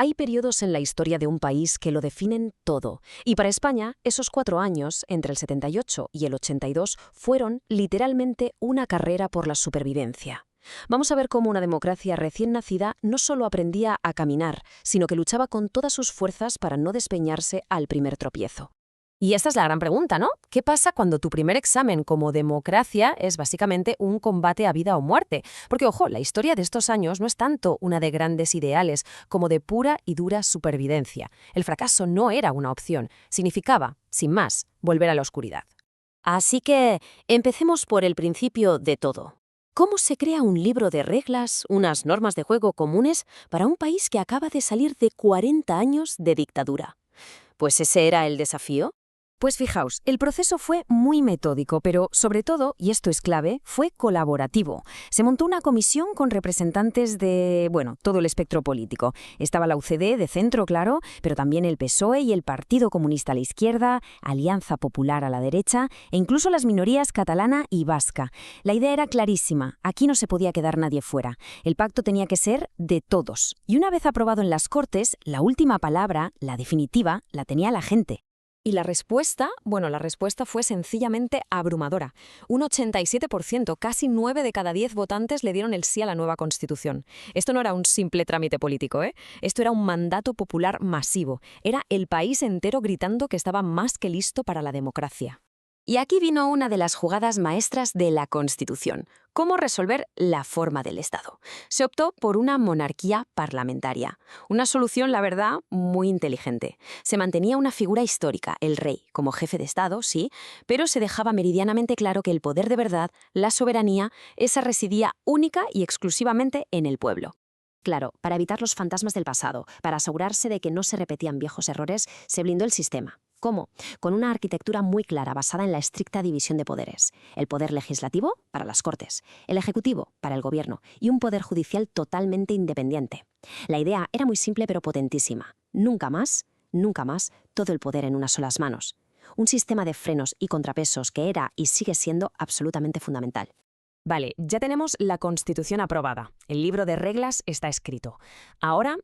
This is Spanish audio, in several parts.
Hay periodos en la historia de un país que lo definen todo, y para España esos 4 años, entre el 78 y el 82, fueron literalmente una carrera por la supervivencia. Vamos a ver cómo una democracia recién nacida no solo aprendía a caminar, sino que luchaba con todas sus fuerzas para no despeñarse al primer tropiezo. Y esta es la gran pregunta, ¿no? ¿Qué pasa cuando tu primer examen como democracia es básicamente un combate a vida o muerte? Porque, ojo, la historia de estos años no es tanto una de grandes ideales como de pura y dura supervivencia. El fracaso no era una opción, significaba, sin más, volver a la oscuridad. Así que empecemos por el principio de todo. ¿Cómo se crea un libro de reglas, unas normas de juego comunes para un país que acaba de salir de 40 años de dictadura? Pues ese era el desafío. Pues fijaos, el proceso fue muy metódico, pero sobre todo, y esto es clave, fue colaborativo. Se montó una comisión con representantes de, todo el espectro político. Estaba la UCD de centro, claro, pero también el PSOE y el Partido Comunista a la izquierda, Alianza Popular a la derecha, e incluso las minorías catalana y vasca. La idea era clarísima, aquí no se podía quedar nadie fuera. El pacto tenía que ser de todos. Y una vez aprobado en las Cortes, la última palabra, la definitiva, la tenía la gente. Y la respuesta fue sencillamente abrumadora. Un 87%, casi 9 de cada 10 votantes le dieron el sí a la nueva Constitución. Esto no era un simple trámite político, ¿eh? Esto era un mandato popular masivo. Era el país entero gritando que estaba más que listo para la democracia. Y aquí vino una de las jugadas maestras de la Constitución: cómo resolver la forma del Estado. Se optó por una monarquía parlamentaria. Una solución, la verdad, muy inteligente. Se mantenía una figura histórica, el rey, como jefe de Estado, sí, pero se dejaba meridianamente claro que el poder de verdad, la soberanía, esa residía única y exclusivamente en el pueblo. Claro, para evitar los fantasmas del pasado, para asegurarse de que no se repetían viejos errores, se blindó el sistema. ¿Cómo? Con una arquitectura muy clara basada en la estricta división de poderes. El poder legislativo para las Cortes, el ejecutivo para el gobierno y un poder judicial totalmente independiente. La idea era muy simple pero potentísima. Nunca más, todo el poder en unas solas manos. Un sistema de frenos y contrapesos que era y sigue siendo absolutamente fundamental. Vale, ya tenemos la Constitución aprobada. El libro de reglas está escrito. Ahora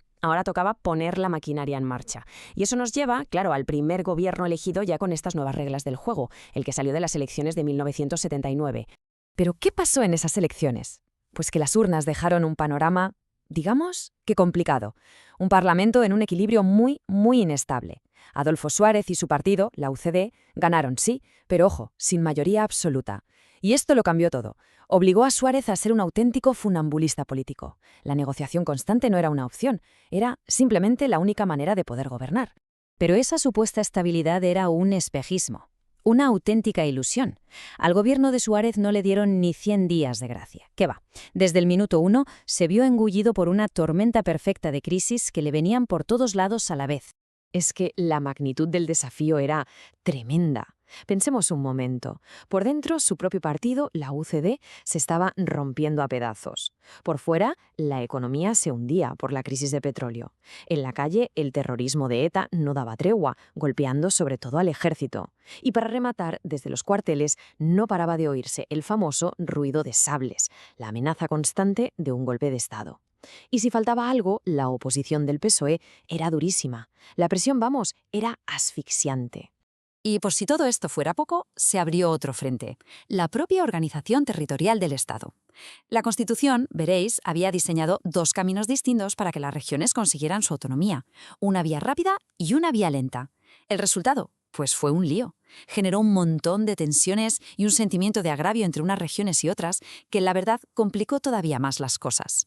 tocaba poner la maquinaria en marcha. Y eso nos lleva, claro, al primer gobierno elegido ya con estas nuevas reglas del juego, el que salió de las elecciones de 1979. ¿Pero qué pasó en esas elecciones? Pues que las urnas dejaron un panorama, digamos, que complicado. Un parlamento en un equilibrio muy, muy inestable. Adolfo Suárez y su partido, la UCD, ganaron, sí, pero ojo, sin mayoría absoluta. Y esto lo cambió todo. Obligó a Suárez a ser un auténtico funambulista político. La negociación constante no era una opción, era simplemente la única manera de poder gobernar. Pero esa supuesta estabilidad era un espejismo, una auténtica ilusión. Al gobierno de Suárez no le dieron ni 100 días de gracia. ¿Qué va? Desde el minuto 1 se vio engullido por una tormenta perfecta de crisis que le venían por todos lados a la vez. Es que la magnitud del desafío era tremenda. Pensemos un momento. Por dentro, su propio partido, la UCD, se estaba rompiendo a pedazos. Por fuera, la economía se hundía por la crisis de petróleo. En la calle, el terrorismo de ETA no daba tregua, golpeando sobre todo al ejército. Y para rematar, desde los cuarteles no paraba de oírse el famoso ruido de sables, la amenaza constante de un golpe de Estado. Y si faltaba algo, la oposición del PSOE era durísima. La presión, era asfixiante. Y por si todo esto fuera poco, se abrió otro frente, la propia organización territorial del Estado. La Constitución, veréis, había diseñado 2 caminos distintos para que las regiones consiguieran su autonomía, una vía rápida y una vía lenta. ¿El resultado? Pues fue un lío. Generó un montón de tensiones y un sentimiento de agravio entre unas regiones y otras que, la verdad, complicó todavía más las cosas.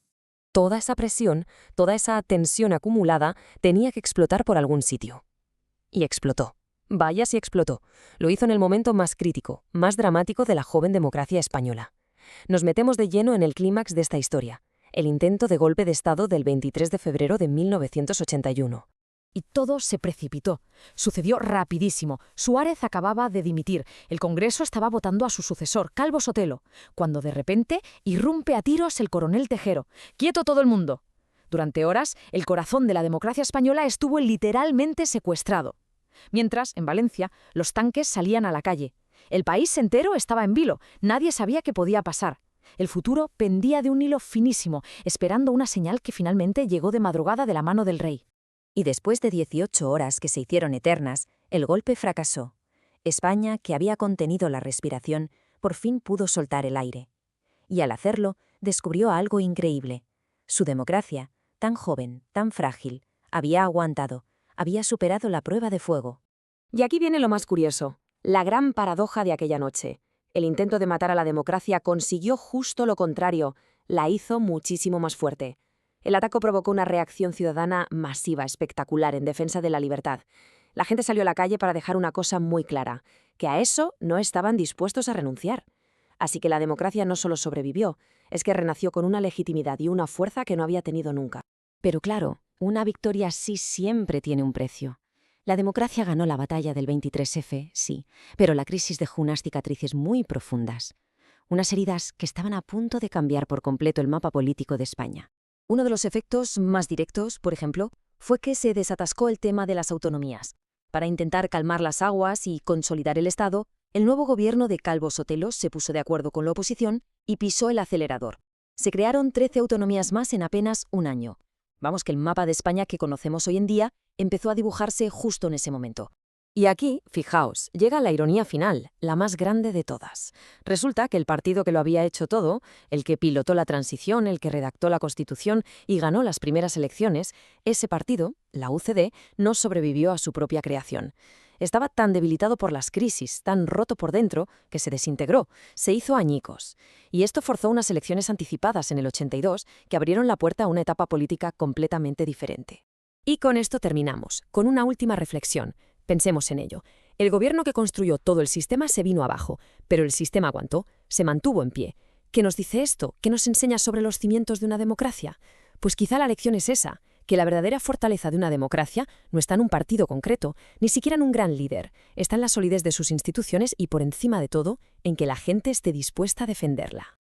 Toda esa presión, toda esa tensión acumulada, tenía que explotar por algún sitio. Y explotó. Vaya si explotó. Lo hizo en el momento más crítico, más dramático de la joven democracia española. Nos metemos de lleno en el clímax de esta historia, el intento de golpe de Estado del 23 de febrero de 1981. Y todo se precipitó. Sucedió rapidísimo. Suárez acababa de dimitir. El Congreso estaba votando a su sucesor, Calvo Sotelo, cuando de repente irrumpe a tiros el coronel Tejero. ¡Quieto todo el mundo! Durante horas, el corazón de la democracia española estuvo literalmente secuestrado. Mientras, en Valencia, los tanques salían a la calle. El país entero estaba en vilo. Nadie sabía qué podía pasar. El futuro pendía de un hilo finísimo, esperando una señal que finalmente llegó de madrugada de la mano del rey. Y después de 18 horas que se hicieron eternas, el golpe fracasó. España, que había contenido la respiración, por fin pudo soltar el aire. Y al hacerlo, descubrió algo increíble. Su democracia, tan joven, tan frágil, había aguantado, había superado la prueba de fuego. Y aquí viene lo más curioso, la gran paradoja de aquella noche. El intento de matar a la democracia consiguió justo lo contrario, la hizo muchísimo más fuerte. El ataque provocó una reacción ciudadana masiva, espectacular, en defensa de la libertad. La gente salió a la calle para dejar una cosa muy clara, que a eso no estaban dispuestos a renunciar. Así que la democracia no solo sobrevivió, es que renació con una legitimidad y una fuerza que no había tenido nunca. Pero claro, una victoria así siempre tiene un precio. La democracia ganó la batalla del 23F, sí, pero la crisis dejó unas cicatrices muy profundas. Unas heridas que estaban a punto de cambiar por completo el mapa político de España. Uno de los efectos más directos, por ejemplo, fue que se desatascó el tema de las autonomías. Para intentar calmar las aguas y consolidar el Estado, el nuevo gobierno de Calvo Sotelo se puso de acuerdo con la oposición y pisó el acelerador. Se crearon 13 autonomías más en apenas un año. Vamos, que el mapa de España que conocemos hoy en día empezó a dibujarse justo en ese momento. Y aquí, fijaos, llega la ironía final, la más grande de todas. Resulta que el partido que lo había hecho todo, el que pilotó la transición, el que redactó la Constitución y ganó las primeras elecciones, ese partido, la UCD, no sobrevivió a su propia creación. Estaba tan debilitado por las crisis, tan roto por dentro, que se desintegró, se hizo añicos. Y esto forzó unas elecciones anticipadas en el 82 que abrieron la puerta a una etapa política completamente diferente. Y con esto terminamos, con una última reflexión. Pensemos en ello. El gobierno que construyó todo el sistema se vino abajo, pero el sistema aguantó, se mantuvo en pie. ¿Qué nos dice esto? ¿Qué nos enseña sobre los cimientos de una democracia? Pues quizá la lección es esa, que la verdadera fortaleza de una democracia no está en un partido concreto, ni siquiera en un gran líder, está en la solidez de sus instituciones y, por encima de todo, en que la gente esté dispuesta a defenderla.